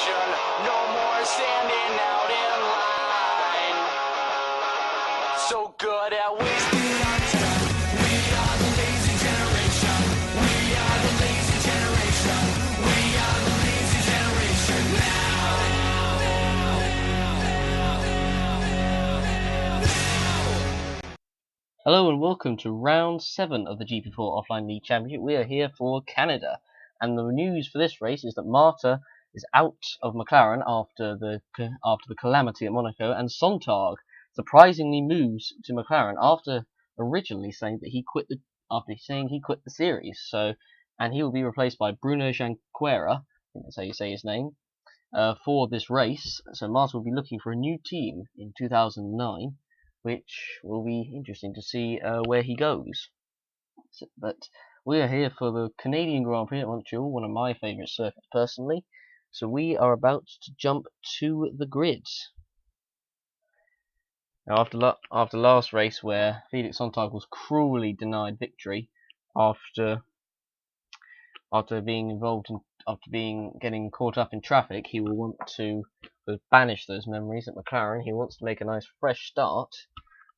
generation. No more standing out in line. So good at wasting our time. We are the lazy generation. We are the lazy generation. We are the lazy generation now. Hello and welcome to round 7 of the GP4 Offline League Championship. We are here for Canada, and the news for this race is that Marta is out of McLaren after the calamity at Monaco, and Sontag surprisingly moves to McLaren after originally saying that he quit the series. And he will be replaced by Bruno Janquera, I think that's how you say his name, for this race. So Marta will be looking for a new team in 2009. Which will be interesting to see where he goes. But we are here for the Canadian Grand Prix at Montreal, one of my favourite circuits personally. So we are about to jump to the grid. Now, after last race, where Felix Sontag was cruelly denied victory after getting caught up in traffic, he will want to banish those memories at McLaren. He wants to make a nice fresh start.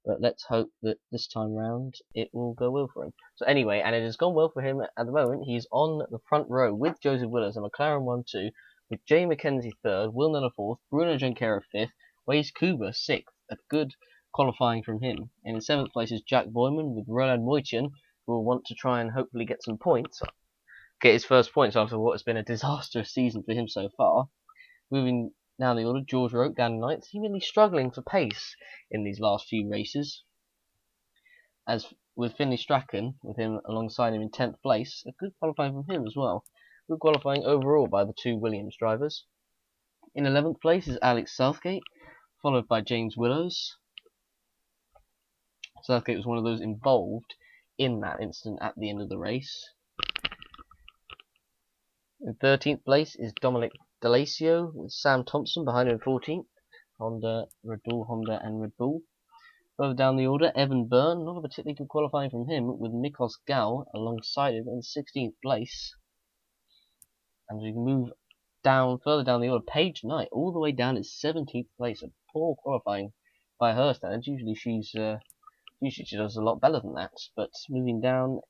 But let's hope that this time round it will go well for him. So anyway, and it has gone well for him at the moment. He's on the front row with Joseph Willows and McLaren 1-2, with Jay McKenzie 3rd, Will Nuller 4th, Bruno Janquera 5th, Waze Kuba 6th. A good qualifying from him. And in 7th place is Jack Boyman with Roland Moitjen, who will want to try and hopefully get some points. Get his first points after what has been a disastrous season for him so far. Moving down the order, George Roque down in 9th, seemingly struggling for pace in these last few races. As with Finlay Strachan, with him alongside him in 10th place, a good qualifying from him as well. Good qualifying overall by the two Williams drivers. In 11th place is Alex Southgate, followed by James Willows. Southgate was one of those involved in that incident at the end of the race. In 13th place is Dominic D'Alessio with Sam Thompson behind him in 14th. Red Bull. Further down the order, Evan Byrne, not a particularly good qualifying from him, with Nikos Gal alongside him in 16th place. And we move further down the order, Paige Knight, all the way down at 17th place. A poor qualifying by her standards. Usually she does a lot better than that. But moving down,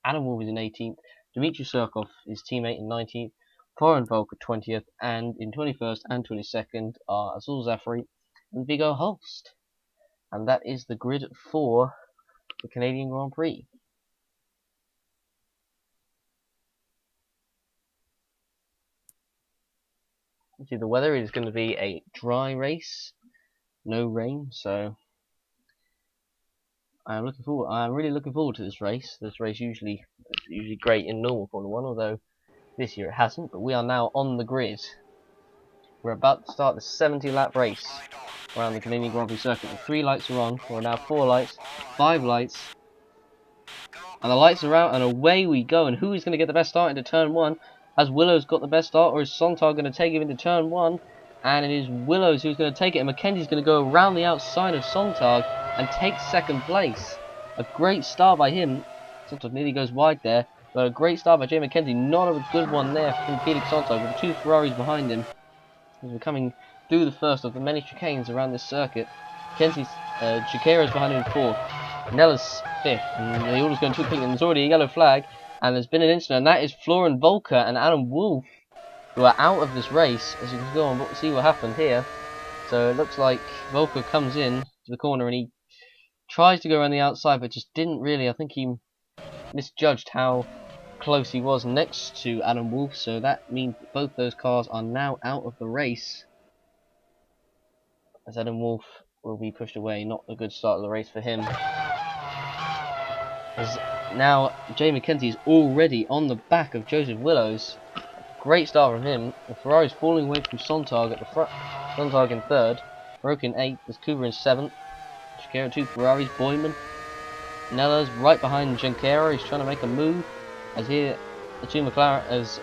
Adam Wolf is in 18th. Dmitry Surkov, his teammate, in 19th. Corin Volker 20th, and in 21st and 22nd are Azul Zafari and Viggo Holst. And that is the grid for the Canadian Grand Prix. See, the weather is going to be a dry race, no rain, so I'm really looking forward to this race. This race usually great in normal Formula 1, although this year it hasn't. But we are now on the grid. We're about to start the 70-lap race around the Canadian Grand Prix circuit. The 3 lights are on. There are now 4 lights, 5 lights, and the lights are out, and away we go. And who is going to get the best start into turn 1? Has Willows got the best start, or is Sontag going to take him into turn 1? And it is Willows who's going to take it, and Mackenzie's going to go around the outside of Sontag and take 2nd place. A great start by him. Sontag nearly goes wide there, but a great start by Jay McKenzie. Not a good one there from Felix Sontag, with 2 Ferraris behind him. As we're coming through the first of the many chicanes around this circuit. Kenzie's Janquera is behind him in 4th. Nella's 5th. And the order's going too quickly, and there's already a yellow flag. And there's been an incident, and that is Florian Volker and Adam Wolf, who are out of this race. As you can go on, see what happened here. So it looks like Volker comes in to the corner, and he tries to go around the outside, but just didn't really. I think he misjudged how close he was next to Adam Wolf, so that means that both those cars are now out of the race, as Adam Wolf will be pushed away. Not a good start of the race for him, as now Jay McKenzie is already on the back of Joseph Willows. Great start from him. The Ferrari's falling away from Sontag at the front. Sontag in 3rd, Roque in 8th, there's Kuba in 7th, Janquera 2 Ferraris, Boyman, Nella's right behind Janquera. He's trying to make a move. As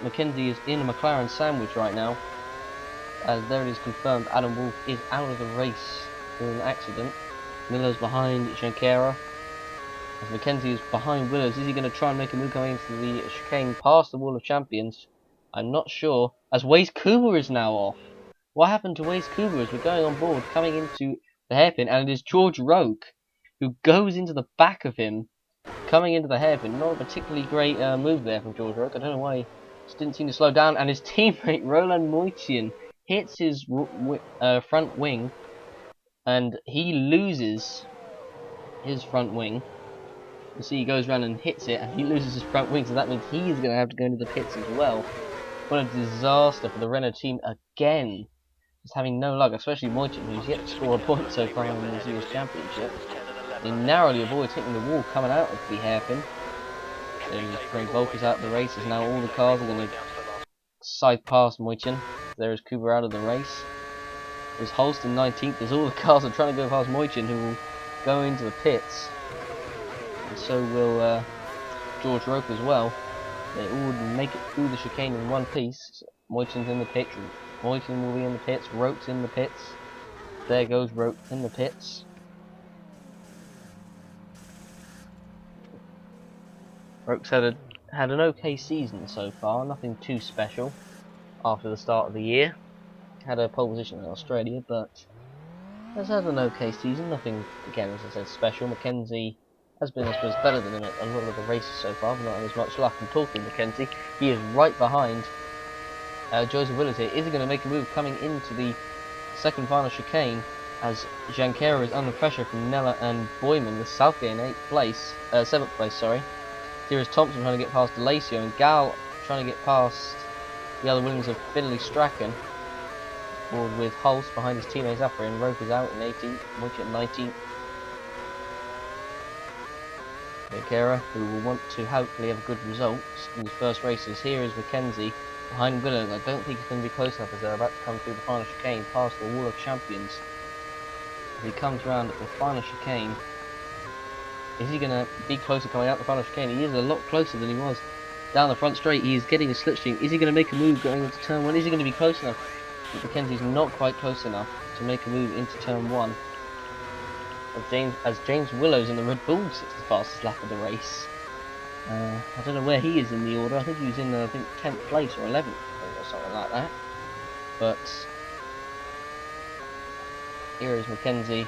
Mackenzie is in a McLaren sandwich right now. As there it is confirmed, Adam Wolf is out of the race with an accident. Miller's behind Janquera. As Mackenzie is behind Willows, is he going to try and make a move going into the chicane past the Wall of Champions? I'm not sure. As Waze Kuba is now off. What happened to Waze Kuba as we're going on board, coming into the hairpin, and it is George Roke who goes into the back of him, coming into the hairpin. Not a particularly great move there from George Roke. I don't know why he just didn't seem to slow down, and his teammate Roland Moitian hits his front wing, and he loses his front wing. You see, he goes around and hits it, and he loses his front wing, so that means he's going to have to go into the pits as well. What a disaster for the Renault team again. Just having no luck, especially Moitian, who's yet to score a point so far in the Series Championship. He narrowly avoids hitting the wall coming out of the hairpin. So he just brings Volkers out of the race, as now all the cars are going to scythe past Moitian. There is Cooper out of the race. There's Holst in 19th, as all the cars are trying to go past Moitian, who will go into the pits. And so will George Roke as well. They all make it through the chicane in one piece. Moitian's in the pits. Moitian will be in the pits. Roke's in the pits. There goes Roke in the pits. Roke's had an okay season so far. Nothing too special after the start of the year. Had a pole position in Australia, but has had an okay season. Nothing, again, as I said, special. Mackenzie has been, I suppose, better than him at a lot of the races so far, but not having as much luck. And talking Mackenzie, he is right behind Joseph Willers here. Is he going to make a move coming into the second final chicane as Jankera is under pressure from Nella and Boyman, with Southgate in 7th place, sorry. Here is Thompson trying to get past Delacio, and Gal trying to get past the other winners of Finley Strachan. Forward with Hulse behind his teammates up here, and Roke is out in 18th, Moitian at 19th. Jankera, who will want to hopefully have a good result in his first races. Here is Mackenzie behind Willows. I don't think he's going to be close enough as they're about to come through the final chicane past the Wall of Champions. As he comes around at the final chicane, is he going to be closer coming out the final chicane? He is a lot closer than he was down the front straight. He is getting a slipstream. Is he going to make a move going into turn 1? Is he going to be close enough? But Mackenzie's not quite close enough to make a move into turn 1. As James Willows in the Red Bull sits the fastest lap of the race. I don't know where he is in the order. I think he was in 10th place or 11th or something like that. But here is Mackenzie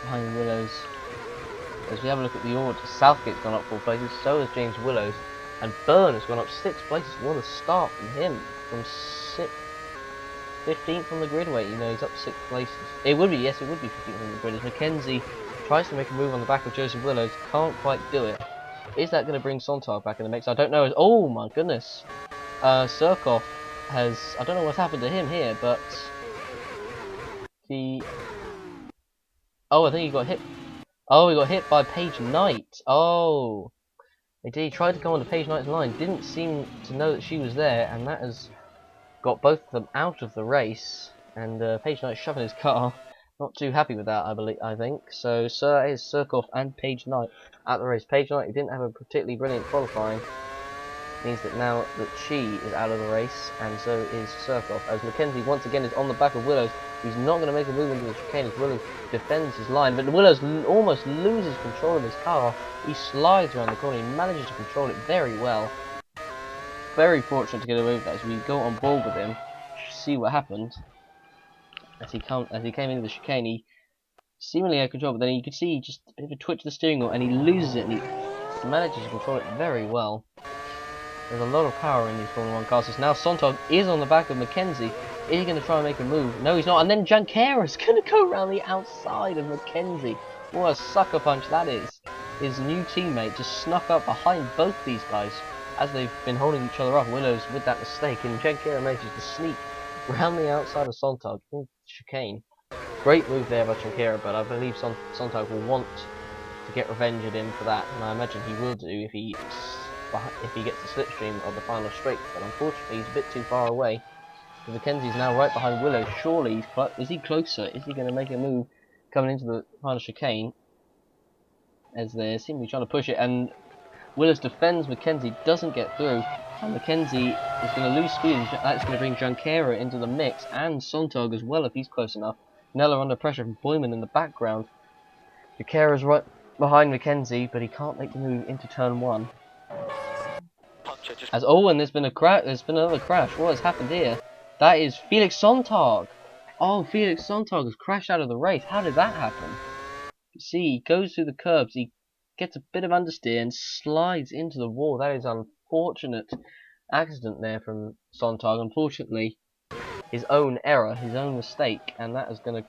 behind Willows. As we have a look at the order, Southgate's gone up 4 places, so has James Willows, and Byrne has gone up 6 places. What a start from him! From 15th on the grid. Wait, he's up 6 places. It would be 15th on the grid. As Mackenzie tries to make a move on the back of Joseph Willows, can't quite do it. Is that going to bring Sontag back in the mix? I don't know. Oh my goodness. Surkov has... I don't know what's happened to him here, but... Oh, I think he got hit. Oh, he got hit by Paige Knight. Oh. He tried to go on to Paige Knight's line. Didn't seem to know that she was there, and that has got both of them out of the race. And Paige Knight shoving his car. Not too happy with that, I think. So is Surkov and Paige Knight at the race. Paige Knight, who didn't have a particularly brilliant qualifying, means that now that she is out of the race, and so is Surkov. As Mackenzie once again is on the back of Willows, he's not going to make a move into the chicane as Willows defends his line, but Willows almost loses control of his car. He slides around the corner. He manages to control it very well. Very fortunate to get away with that. As we go on board with him, see what happened. As he came into the chicane, he seemingly had control, but then you could see just a bit of a twitch of the steering wheel, and he loses it, and he manages to control it very well. There's a lot of power in these Formula 1 cars. Now Sontag is on the back of Mackenzie. Is he going to try and make a move? No, he's not. And then Jankera's going to go around the outside of Mackenzie. What a sucker punch that is. His new teammate just snuck up behind both these guys as they've been holding each other up. Willows with that mistake, and Jankera manages to sneak round the outside of Sontag in chicane. Great move there by Jankera, but I believe Sontag will want to get revenge at him for that, and I imagine he will do if he gets the slipstream of the final straight. But unfortunately, he's a bit too far away. So Mackenzie's now right behind Willows. Surely, is he closer? Is he going to make a move coming into the final chicane? As they seem to be trying to push it, and Willows defends Mackenzie, doesn't get through, and Mackenzie is going to lose speed, and that's going to bring Jankera into the mix, and Sontag as well if he's close enough. Nella under pressure from Boyman in the background. Jankera's right behind Mackenzie, but he can't make the move into turn 1. As oh, and there's been a crash. There's been another crash. What has happened here? That is Felix Sontag. Oh, Felix Sontag has crashed out of the race. How did that happen? You see, he goes through the curbs. He gets a bit of understeer and slides into the wall. That is unfortunate accident there from Sontag. Unfortunately, his own error, his own mistake, and that is going to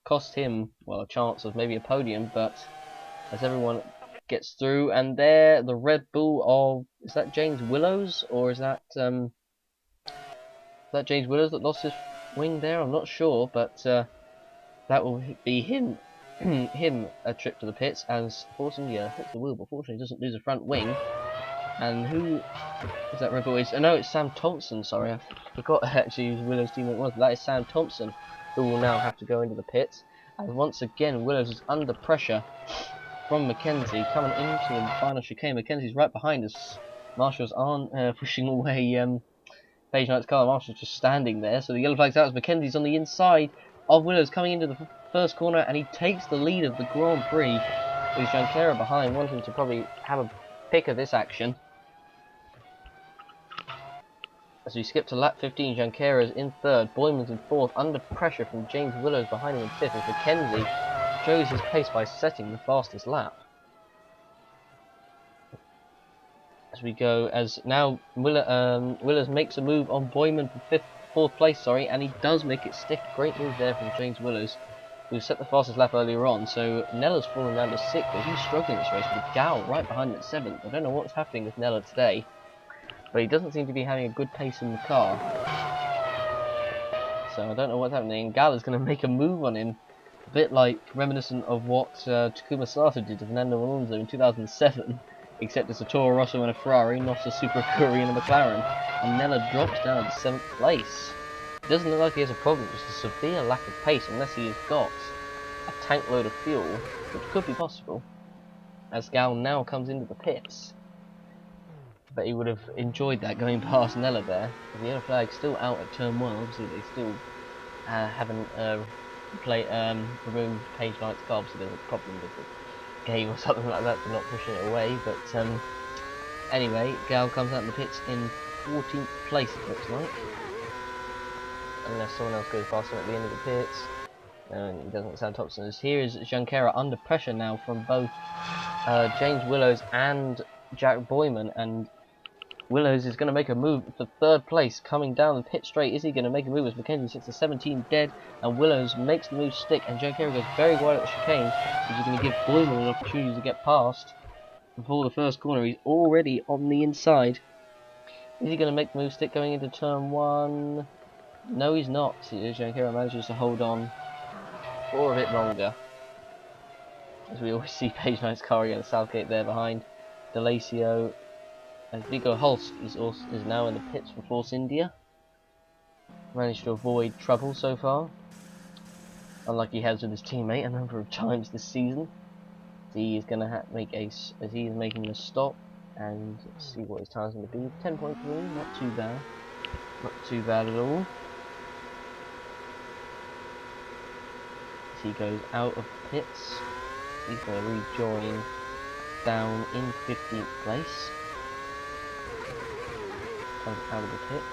cost him, well, a chance of maybe a podium. But as everyone gets through, and there the Red Bull of, is that James Willows, or is that James Willows that lost his wing there? I'm not sure, but that will be him him a trip to the pits as Force India hits the wheel, but fortunately doesn't lose a front wing. And who is that Red Bull? No, it's Sam Thompson. Sorry, I forgot actually who Willow's teammate was. That is Sam Thompson, who will now have to go into the pits. And once again, Willows is under pressure from Mackenzie coming into the final chicane. Mackenzie's right behind us. Marshall's aren't pushing away Page Knight's car. Marshall's just standing there. So the yellow flag's out as Mackenzie's on the inside of Willows coming into the first corner, and he takes the lead of the Grand Prix with Jankera behind, wanting to probably have a pick of this action. As we skip to lap 15, Jankera is in third, Boyman's in fourth, under pressure from James Willows behind him in fifth, as Mackenzie shows his pace by setting the fastest lap. As we go, as now Willows makes a move on Boyman for fourth place, and he does make it stick. Great move there from James Willows, who set the fastest lap earlier on. So Nella's fallen down to sixth, but he's struggling this race with Gal right behind him at seventh. I don't know what's happening with Nella today, but he doesn't seem to be having a good pace in the car. So I don't know what's happening. Gal is going to make a move on him, a bit like reminiscent of what Takuma Sato did to Fernando Alonso in 2007, except it's a Toro Rosso and a Ferrari, not a Super Curry and a McLaren. And Nella drops down to 7th place. It doesn't look like he has a problem, just a severe lack of pace, unless he has got a tank load of fuel, which could be possible, as Gal now comes into the pits. But he would have enjoyed that going past Nella there. The yellow flag's still out at turn 1, obviously they still haven't removed Page Knight's car, so there's a problem with the game or something like that for not pushing it away. But anyway, Gal comes out in the pits in 14th place, it looks like. Unless someone else goes past him at the end of the pits. And he doesn't. Sam Thompson is here. Is Jankera under pressure now from both James Willows and Jack Boyman, and Willows is going to make a move for third place coming down the pit straight. Is he going to make a move as Mackenzie sits to 17 dead, and Willows makes the move stick, and Jankera goes very wide at the chicane. He's going to give Boyman an opportunity to get past before the first corner. He's already on the inside. Is he going to make the move stick going into turn 1? No, he's not. Jankera manages to hold on for a bit longer. As we always see Page Knight's car again, Southgate there behind. D'Alessio, and Vigo Holst is now in the pits for Force India. Managed to avoid trouble so far, unlike he has with his teammate a number of times this season. He is going to make as he is making a stop, and let's see what his time's going to be. 10.3, not too bad, not too bad at all. As he goes out of the pits, he's going to rejoin down in 15th place. Comes out of the pits.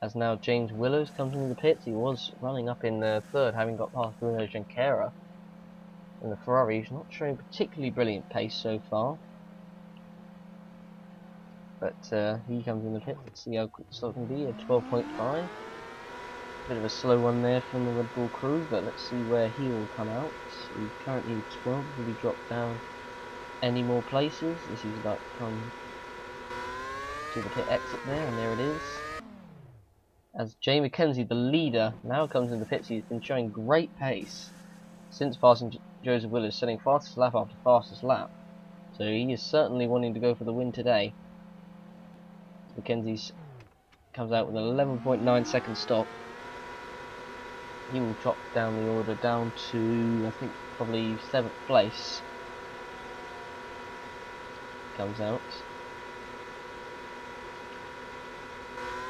As now James Willows comes into the pits. He was running up in third, having got past Bruno Jankera. And the Ferrari is not showing particularly brilliant pace so far. But he comes in the pits. Let's see how quick the stop can be. A 12.5. Bit of a slow one there from the Red Bull crew, but let's see where he will come out. He's currently 12. Will he drop down any more places as he's about to come to the pit exit there? And there it is. As Jay Mackenzie, the leader, now comes in the pits. He's been showing great pace since passing Joseph Willis, setting fastest lap after fastest lap. So he is certainly wanting to go for the win today. Mackenzie comes out with an 11.9 second stop. He will drop down the order down to, I think, probably 7th place. Comes out.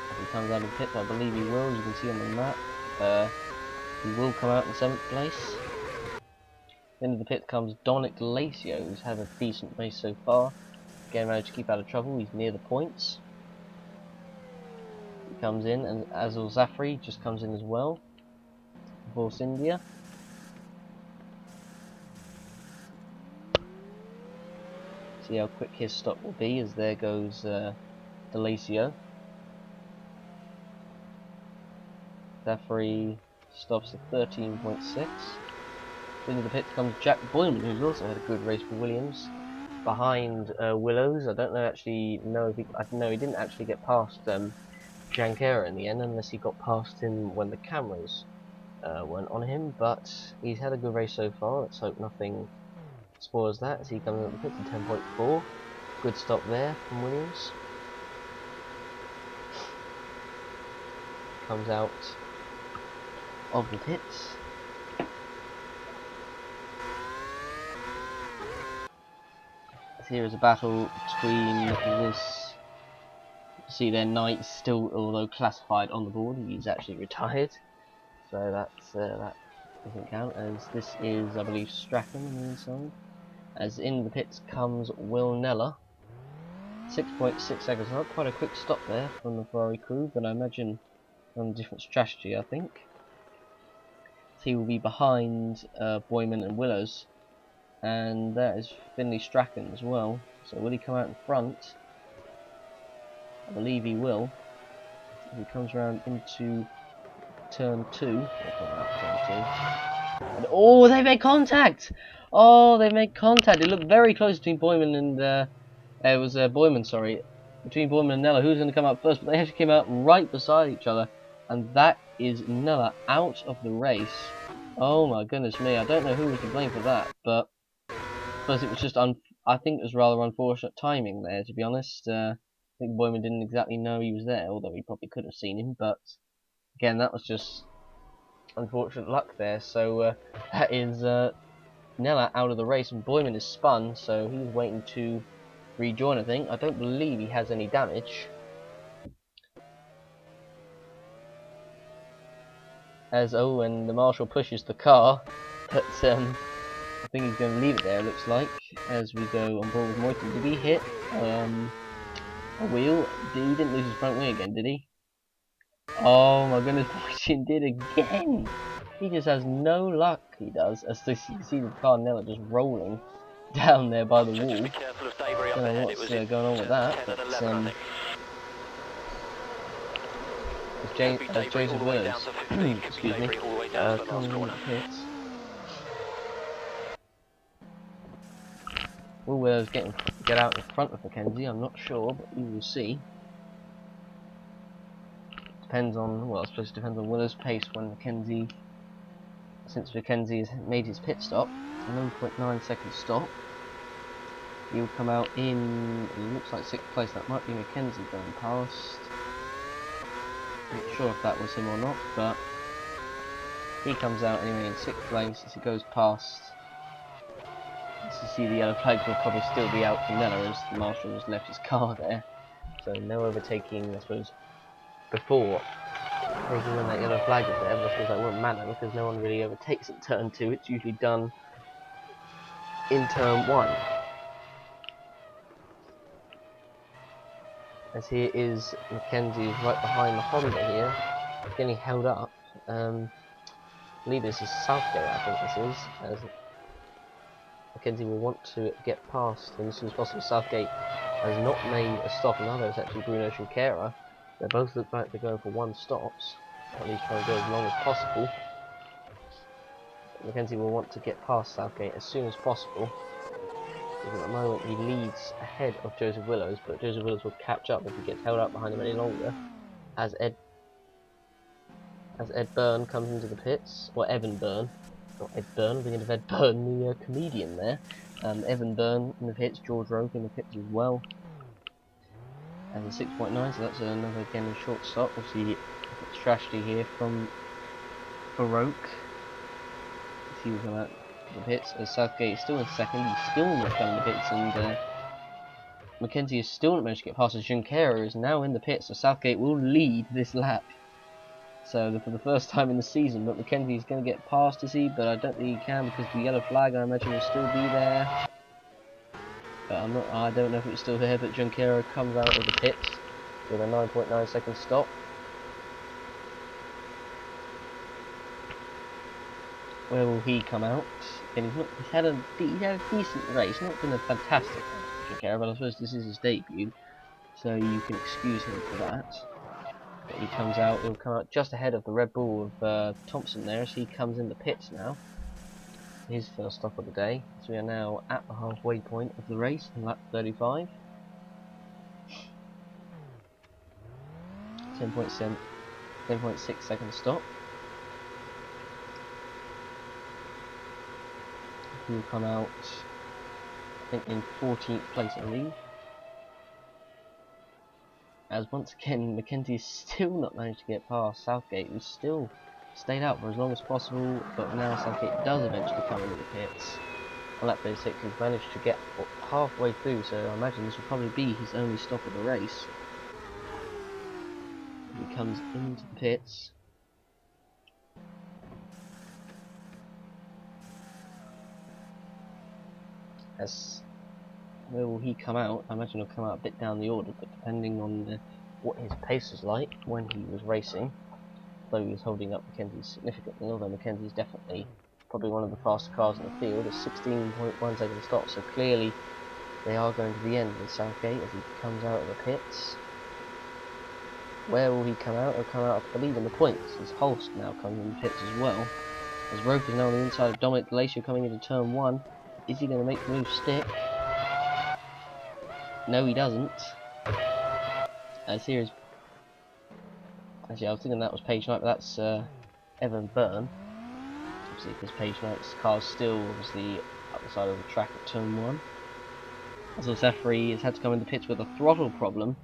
If he comes out of the pit, I believe he will, as you can see on the map. He will come out in 7th place. Into the pit comes Dominic D'Alessio, who's had a decent race so far. again managed to keep out of trouble. He's near the points. He comes in, and Azul Zafri just comes in as well. Force India. See how quick his stop will be, as there goes Delacio. Zafri stops at 13.6. Into the pits comes Jack Boyman, who's also had a good race for Williams. Behind Willows, I don't know if he didn't actually get past Jankera in the end, unless he got past him when the cameras weren't on him. But he's had a good race so far. Let's hope nothing spoils that as he comes out the pits at 10.4. Good stop there from Williams. Comes out of the pits. Here is a battle between this. See there, Knight is still, although classified on the board, he's actually retired. So that doesn't count, as this is, I believe, Strachan on the inside. As in the pits comes Will Nella. 6.6 seconds, not quite a quick stop there from the Ferrari crew, but I imagine on a different strategy, I think. He will be behind Boyman and Willows, and that is Finley Strachan as well. So will he come out in front? I believe he will. If he comes around into turn 2, he'll come out turn 2. And, oh, they made contact! Oh, they made contact. It looked very close between Boyman and it was Boyman, sorry, between Boyman and Nella. Who's going to come out first? But they actually came out right beside each other, and that is Nella out of the race. Oh my goodness me! I don't know who was to blame for that, but first it was just I think it was rather unfortunate timing there, to be honest. I think Boyman didn't exactly know he was there, although he probably could have seen him. But again, that was just unfortunate luck there. So that is Nella out of the race, and Boyman is spun, so he's waiting to rejoin. I think. I don't believe he has any damage. As and the marshal pushes the car, but I think he's going to leave it there. It looks like as we go on board with Moyton. Did he hit a wheel? He didn't lose his front wing again, did he? Oh my goodness, Moyton did again. He just has no luck. He does. As you can see the car Nella just rolling down there by the wall. I don't know what's going on with that, but Joseph Willows, excuse me, coming in the pits. Will Willows get out in front of Mackenzie? I'm not sure, but we will see. Depends on, well, I suppose it depends on Willows' pace when Mackenzie, since Mackenzie has made his pit stop, a 1.9 second stop. He'll come out in, it looks like 6th place. That might be Mackenzie going past. Not sure if that was him or not, but he comes out anyway in 6th place as he goes past. As you see, the yellow flags will probably still be out for Nella as the marshal has left his car there. So no overtaking, I suppose, before taking when that yellow flag is there, but I suppose that won't matter because no one really overtakes at turn 2. It's usually done in turn 1. As here is Mackenzie right behind the Honda here, getting held up. I believe this is Southgate, I think this is, as Mackenzie will want to get past him as soon as possible. Southgate has not made a stop, another is actually Bruno Junqueira. They both look like they're going for 1 stops, or at least trying to go as long as possible. Mackenzie will want to get past Southgate as soon as possible, because at the moment he leads ahead of Joseph Willows, but Joseph Willows will catch up if he gets held up behind him any longer, as Ed Byrne comes into the pits, or Evan Byrne, not Ed Byrne, I'm thinking of Ed Byrne, the comedian there. Evan Byrne in the pits, George Roke in the pits as well. And 6.9, so that's another again short stop. We'll see strategy here from Roke. He will come out to the pits as Southgate is still in 2nd, he's still not coming to the pits, and Mackenzie is still not managed to get past as Junqueira is now in the pits, so Southgate will lead this lap. So for the first time in the season, but Mackenzie is going to get past, is he? But I don't think he can because the yellow flag, I imagine, will still be there. But I don't know if it's still here, but Junqueira comes out of the pits with a 9.9 second stop. Where will he come out? And he's had a decent race, not been a fantastic race for Junqueira, but I suppose this is his debut, so you can excuse him for that. But he comes out, he'll come out just ahead of the Red Bull of Thompson there, as he comes in the pits now. His first stop of the day. So we are now at the halfway point of the race on lap 35. 10.6 second stop. He will come out, I think, in 14th place, I believe. As once again, Mackenzie's still not managed to get past Southgate, who's still stayed out for as long as possible, but now Southgate does eventually come into the pits. On lap 36, he's managed to get halfway through, so I imagine this will probably be his only stop of the race. He comes into the pits. Where will he come out? I imagine he'll come out a bit down the order, but depending on what his pace was like when he was racing, though he was holding up Mackenzie significantly, although Mackenzie's definitely probably one of the faster cars in the field, a 16.1 second stop, so clearly they are going to the end with Southgate as he comes out of the pits. Where will he come out? He'll come out, I believe, in the points, as Holst now comes in the pits as well. As Rope is now on the inside of Dominic Galacio coming into turn 1. Is he going to make the move stick? No, he doesn't. As here is... Actually, I was thinking that was Page Knight, but that's Evan Byrne. Obviously, because Page Knight's car's still, obviously, up the side of the track at turn 1. As Zafri has had to come into pits with a throttle problem.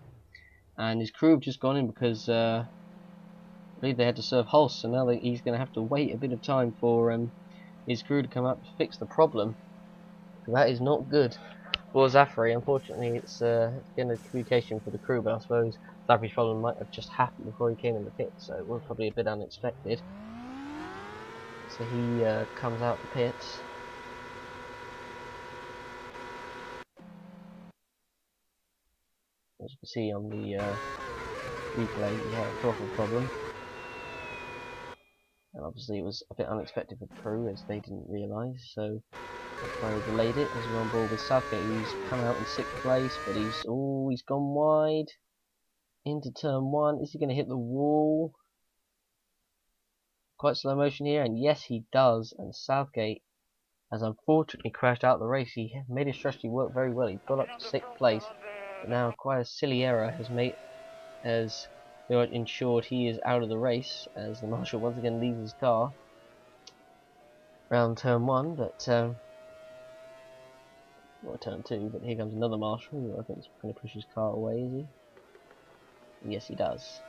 And his crew have just gone in because I believe they had to serve Hulse, so now he's going to have to wait a bit of time for his crew to come up to fix the problem. So that is not good for Zafri. Unfortunately, it's again a communication for the crew, but I suppose Zafri's problem might have just happened before he came in the pit, so it was probably a bit unexpected. So he comes out the pits. As you can see on the replay, he had a throttle problem. And obviously it was a bit unexpected for the crew as they didn't realise, so that's why they delayed it. As we're on board with Southgate, who's come out in 6th place, but he's gone wide into turn 1. Is he going to hit the wall? Quite slow motion here, and yes he does, and Southgate has unfortunately crashed out the race. He made his strategy work very well. He got up to 6th place, but now quite a silly error has ensured he is out of the race as the marshal once again leaves his car around turn 1, but well, turn 2, but here comes another marshal who I think is going to push his car away, is he? Yes, he does.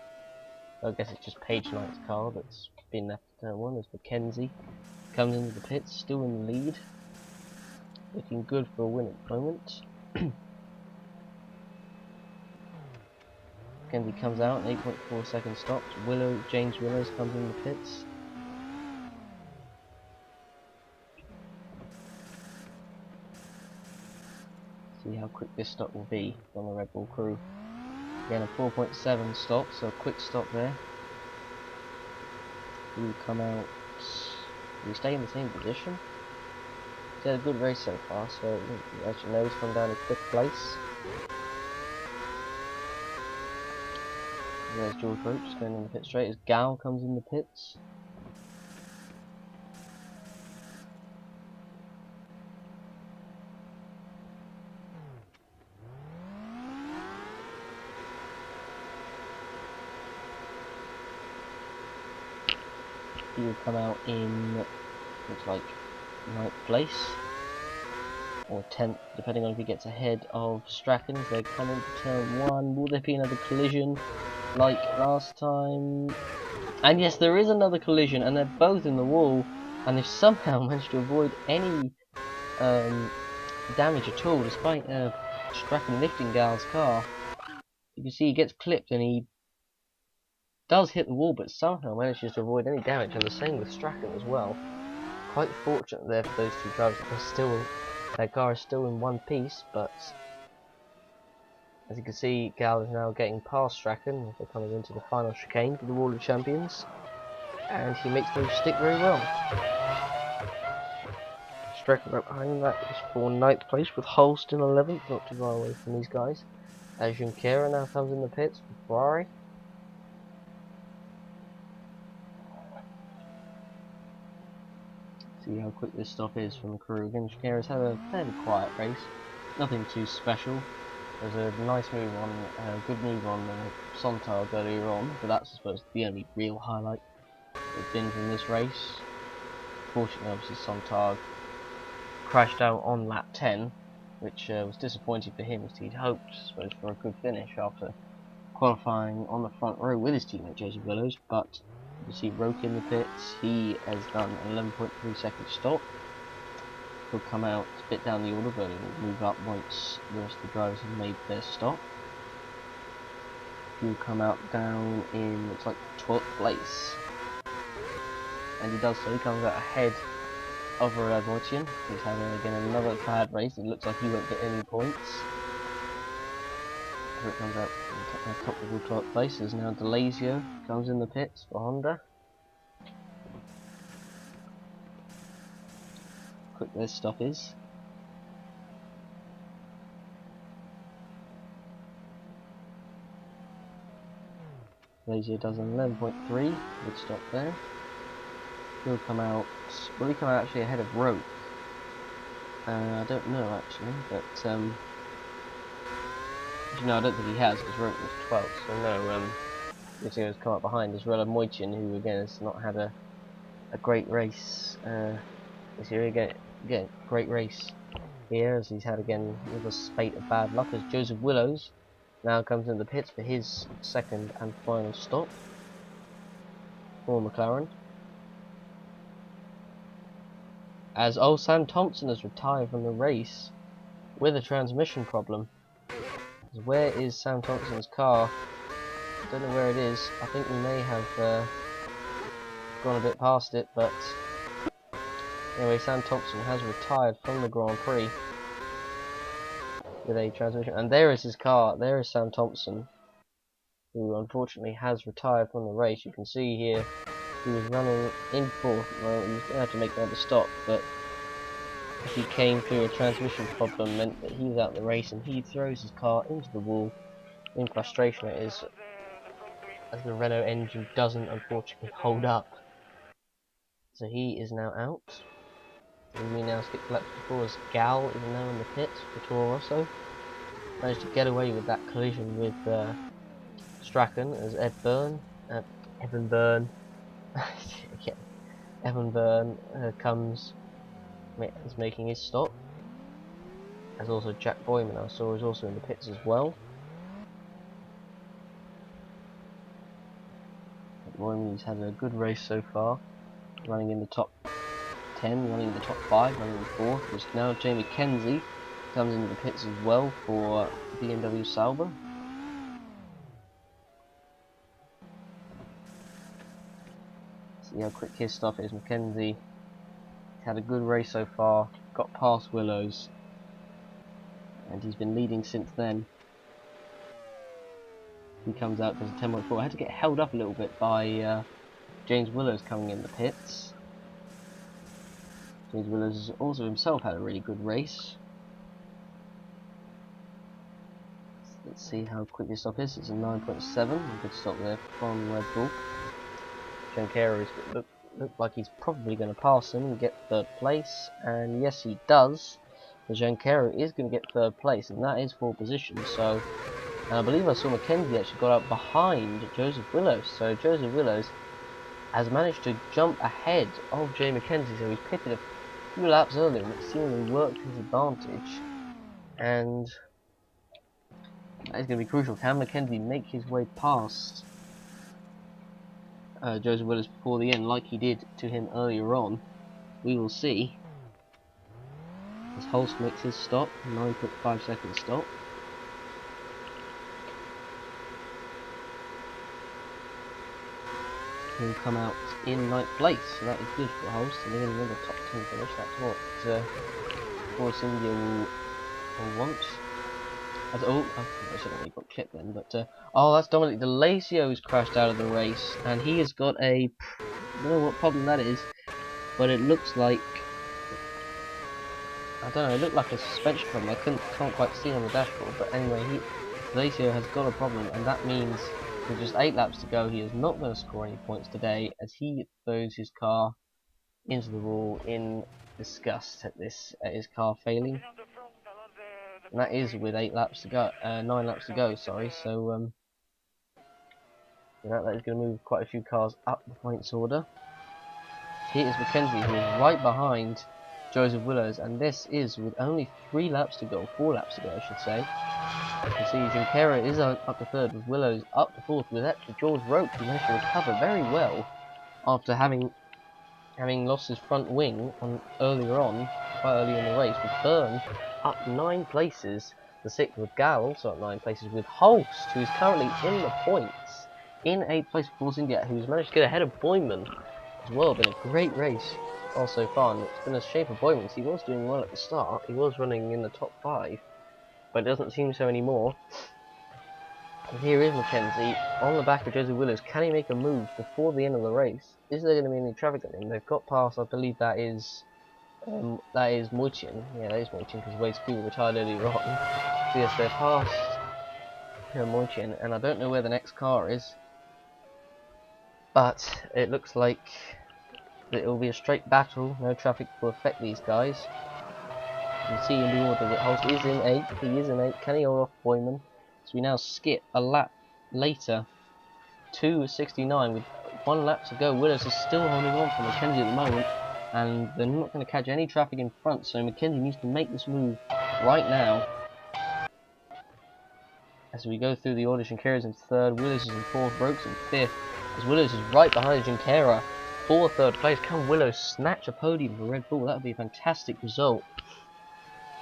I guess it's just Page Knight's car that's been left to turn 1 as Mackenzie comes into the pits, still in the lead. Looking good for a win at the moment. Mackenzie comes out, an 8.4 second stop. James Willows comes in the pits. See how quick this stop will be on the Red Bull crew. Again, a 4.7 stop, so a quick stop there. He will come out. Will he stay in the same position? He's had a good race so far, so as you know, he's come down in 5th place. There's George Roach just going in the pit straight as Gal comes in the pits. He will come out in, looks like, 9th place. Or 10th, depending on if he gets ahead of Strachan as they come into turn 1. Will there be another collision like last time? And yes, there is another collision, and they're both in the wall, and they've somehow managed to avoid any damage at all, despite Strachan lifting Gal's car. You can see he gets clipped, and he does hit the wall, but somehow manages to avoid any damage, and the same with Strachan as well. Quite fortunate there for those two drivers that they're still Their car is still in one piece, but as you can see, Gal is now getting past Strachan as they're coming into the final chicane for the Wall of Champions, and he makes those stick very well. Strachan right behind that is for 9th place with Holst in 11th, not too far away from these guys. As Junqueira now comes in the pits for Ferrari. See how quick this stop is from the crew. Again, Junqueira's had a fairly quiet race, nothing too special. There's a nice move on, a good move on Sontag earlier on, but that's I suppose the only real highlight that's been from this race. Fortunately, obviously Sontag crashed out on lap 10, which was disappointing for him, as he'd hoped, I suppose, for a good finish after qualifying on the front row with his teammate Joseph Willows. But you see Roke in the pits. He has done an 11.3 second stop. He'll come out a bit down the order, but he'll move up once the rest of the drivers have made their stop. He'll come out down in, looks like, 12th place. And he does so, he comes out ahead of Roland Moitian, who's having again another bad race. It looks like he won't get any points. So it comes out in a comfortable 12th place. There's now Delazio comes in the pits for Honda. Quick this stop is. Delazio does an 11.3, good stop there. He'll come out, will he come out actually ahead of Roke? I don't know actually, but no, I don't think he has, because Roke was 12th, so no, Delazio's come up behind as well as Moitian, who again has not had a great race this year. Again, great race here, as he's had again another spate of bad luck, as Joseph Willows now comes in the pits for his second and final stop for McLaren. As old Sam Thompson has retired from the race with a transmission problem. Where is Sam Thompson's car? I don't know where it is. I think we may have gone a bit past it, but anyway, Sam Thompson has retired from the Grand Prix with a transmission. And there is his car. There is Sam Thompson, who unfortunately has retired from the race. You can see here he was running in 4th. Well, he was going to have to make another stop, but he came through a transmission problem, meant that he was out of the race, and he throws his car into the wall in frustration. It is, as the Renault engine doesn't unfortunately hold up. So he is now out. And we now skip to lap 54 as Gal is now in the pits for Toro Rosso. Managed to get away with that collision with Strachan as Evan Byrne is making his stop. As also Jack Boyman I saw is also in the pits as well. Boyman's had a good race so far, running in the top 10, running in the top 5, running in 4th. There's now Jamie Kenzie comes into the pits as well for BMW Sauber. See how quick his stuff is. Mackenzie had a good race so far, got past Willows, and he's been leading since then. He comes out, does a 10.4. Had to get held up a little bit by James Willows coming in the pits. James Willows has also himself had a really good race. Let's see how quick this stop is. It's a 9.7. A good stop there from Red Bull. Junqueira look like he's probably going to pass him and get 3rd place, and yes, he does. The Junqueira is going to get 3rd place, and that is 4 position. So, and I believe I saw Mackenzie actually got out behind Joseph Willows. So Joseph Willows has managed to jump ahead of Jay Mackenzie. So he's pitted a few laps earlier, and it seemingly worked his advantage. And that is going to be crucial. Can Mackenzie make his way past Joseph Willows before the end, like he did to him earlier on? We will see. As Holst makes his stop, 9.5 second stop. He'll come out in 9th place, so that is good for Holst, and then another top 10 finish. That's what Force India will want. I should have got clipped then, but oh, that's Dominic DeLacio who's crashed out of the race, and he has got I don't know what problem that is, but it looks like, I don't know, it looked like a suspension problem. I can't quite see on the dashboard, but anyway, DeLacio has got a problem, and that means with just 8 laps to go, he is not going to score any points today, as he throws his car into the wall in disgust at his car failing. And that is with 9 laps to go, sorry, so that is going to move quite a few cars up the points order. Here is Mackenzie, who is right behind Joseph Willows, and this is with only 4 laps to go, I should say. You can see Junqueira is up to 3rd, with Willows up to 4th, with actually George Roach, who managed to recover very well after having lost his front wing earlier on, quite early in the race, with Byrne up 9 places, the 6th, with Gal also up 9 places, with Holst, who is currently in the points, in 8th place for Force India, who's managed to get ahead of Boyman as well. Been a great race all so far, and it's been a shame for Boyman, because he was doing well at the start, he was running in the top 5, but it doesn't seem so anymore. And here is Mackenzie on the back of Joseph Willows. Can he make a move before the end of the race? Is there going to be any traffic on him? They've got past, I believe that is Moichin. Yeah, that is Moichin, because Wade's Cooper retired earlier on. So yes, they're past Moichin, and I don't know where the next car is, but it looks like that it will be a straight battle. No traffic will affect these guys. You can see in the order that Holst is in 8th. He is in 8th. Can he hold off Boyman? So we now skip a lap later to 69 with 1 lap to go. Willows is still holding on for Mackenzie at the moment, and they're not going to catch any traffic in front, so Mackenzie needs to make this move right now. As we go through the order, Junqueira is in 3rd, Willows is in 4th, Roke's in 5th, as Willows is right behind Junqueira for 3rd place. Can Willows snatch a podium for Red Bull? That would be a fantastic result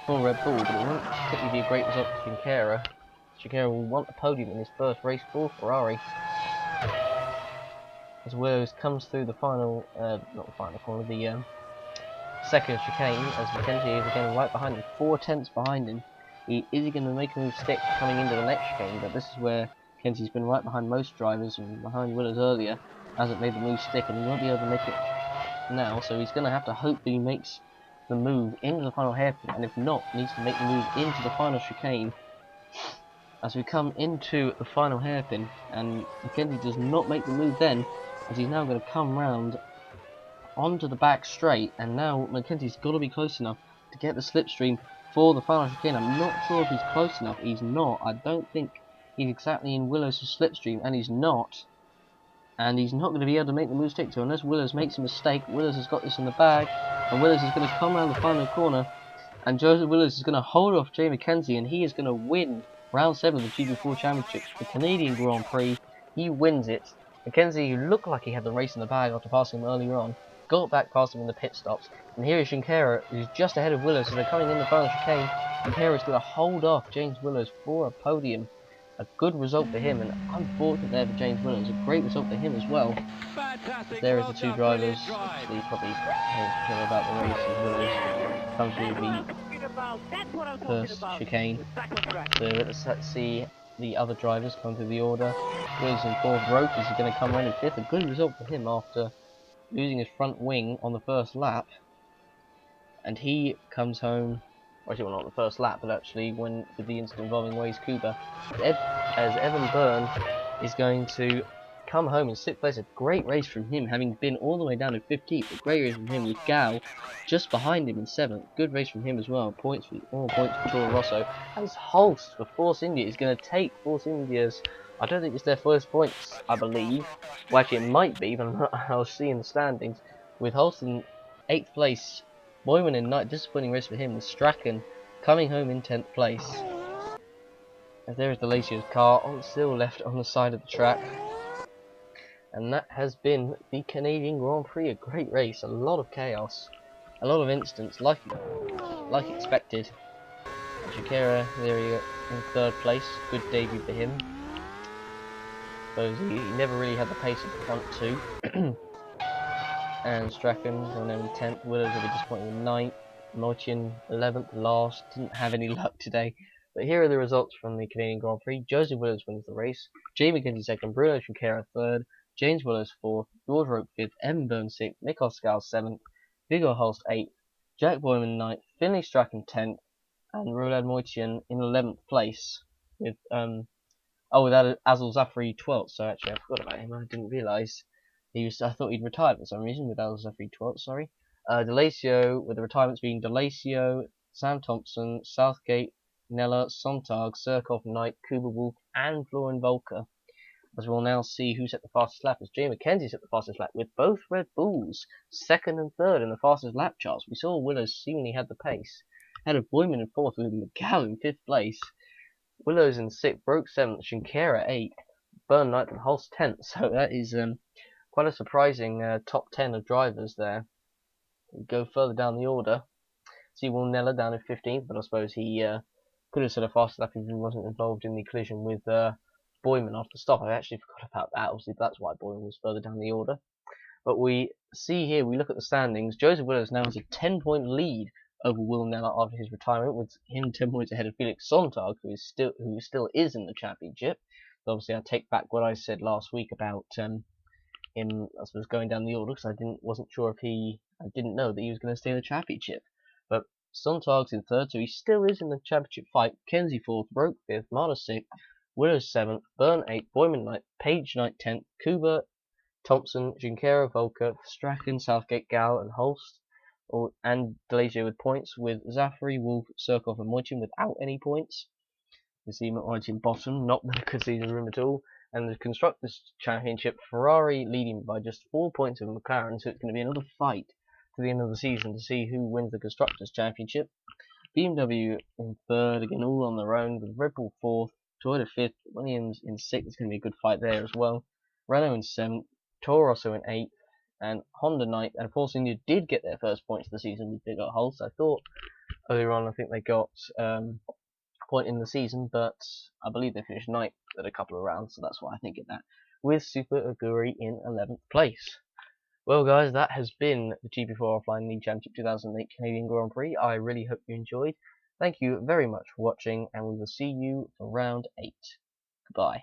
for Red Bull, but it won't particularly be a great result for Junqueira. Junqueira will want a podium in his first race for Ferrari. As Willows comes through the final, not the final corner, the second chicane, as Mackenzie is again right behind him, 4/10 behind him. Is he going to make a move stick coming into the next chicane? But this is where Mackenzie's been right behind most drivers, and behind Willows earlier, hasn't made the move stick, and he won't be able to make it now, so he's going to have to hope that he makes the move into the final hairpin, and if not, needs to make the move into the final chicane. As we come into the final hairpin, and Mackenzie does not make the move then, as he's now going to come round onto the back straight, and now Mackenzie's got to be close enough to get the slipstream for the final chicane. I'm not sure if he's close enough. He's not. I don't think he's exactly in Willows' slipstream, and he's not. And he's not going to be able to make the move stick, so unless Willows makes a mistake, Willows has got this in the bag, and Willows is going to come around the final corner, and Joseph Willows is going to hold off Jay Mackenzie, and he is going to win round 7 of the GP4 Championship, the Canadian Grand Prix. He wins it. Mackenzie, who looked like he had the race in the bag after passing him earlier on, got back past him in the pit stops, and here is Junqueira, who's just ahead of Willows as they're coming in the final chicane. Junqueira is going to hold off James Willows for a podium. A good result for him, and unfortunate there for James Willows. A great result for him as well. There is the 2 drivers. Actually, probably talk to him about the race as Willows comes through the first chicane. So let's see the other drivers come through the order. Willows in 4th, Roke is going to come around in 5th. A good result for him after losing his front wing on the first lap. And he comes home, actually well not the first lap, but actually with the incident involving Waze Cooper, as Evan Byrne is going to come home in 6th place. A great race from him, having been all the way down to 15th. A great race from him with Gal just behind him in 7th. Good race from him as well. All points for Toro Rosso. As Holst for Force India is going to take Force India's, I don't think it's their first points, I believe. Well, actually it might be, but I'll see in the standings. With Holst in 8th place, Boyman in 9th, disappointing race for him, with Strachan coming home in 10th place. As there is DeLacio's car still left on the side of the track. And that has been the Canadian Grand Prix. A great race, a lot of chaos, a lot of incidents, like expected. Junqueira, there he is, in 3rd place. Good debut for him. Suppose he never really had the pace of the front 2. And Strachan going in 10th. Willows will be disappointing in 9th. Moitin 11th, last. Didn't have any luck today. But here are the results from the Canadian Grand Prix. Joseph Williams wins the race. Jay McKenzie 2nd. Bruno Junqueira 3rd. James Willis 4th. George Roque 5th. Evan Byrne 6th. Nick Oscar 7th. Viggo Holst 8th. Jack Boyman 9th. Finley Strachan 10th. And Roland Moitian in 11th place. With without Azul Zafri 12th. So actually, I forgot about him. I didn't realise I thought he'd retired for some reason. With Azul Zafri 12th. Sorry. Delacio, with the retirements being Delacio, Sam Thompson, Southgate, Nella, Sontag, Surkov, Knight, Kuba Wolf, and Florian Volker. As we'll now see who set the fastest lap, as Jay McKenzie set the fastest lap with both Red Bulls, 2nd and 3rd in the fastest lap charts. We saw Willows seemingly had the pace. Ahead of Boyman in 4th with McGowan in 5th place. Willows in 6th, Broke 7th, Shinkera 8th, Byrne 9th, and Holst 10th. So that is quite a surprising top 10 of drivers there. We go further down the order. See Will Nella down in 15th, but I suppose he could have set a faster lap if he wasn't involved in the collision with Boyman after the stop. I actually forgot about that. Obviously, that's why Boyman was further down the order. But we see here, we look at the standings. Joseph Willis now has a 10-point lead over Will Nella after his retirement, with him 10 points ahead of Felix Sontag, who still is in the championship. So obviously, I take back what I said last week about him, I suppose, going down the order, because I didn't know that he was going to stay in the championship. But Sontag's in 3rd, so he still is in the championship fight. Kenzie 4th, Roque 5th, Marta 6th, Willows 7th, Byrne 8th, Boyman 9th, Page 9th, 10th, Kuba, Thompson, Junqueira, Volker, Strachan, Southgate, Gal, and Holst, and Delacio with points, with Zafri, Wolf, Surkov, and Moitin without any points. You see Moitin bottom, not because he's in room at all. And the Constructors' Championship, Ferrari leading by just 4 points over McLaren, so it's going to be another fight to the end of the season to see who wins the Constructors' Championship. BMW in 3rd, again all on their own, with Red Bull 4th, Toyota 5th, Williams in 6th, it's going to be a good fight there as well. Renault in 7th, Toro Rosso in 8th, and Honda 9th, and Force India did get their first points of the season with Big Holst. I thought earlier on, I think they got point in the season, but I believe they finished 9th at a couple of rounds, so that's why I think of that, with Super Aguri in 11th place. Well guys, that has been the GP4 Offline League Championship 2008 Canadian Grand Prix. I really hope you enjoyed. Thank you very much for watching, and we will see you for round 8. Goodbye.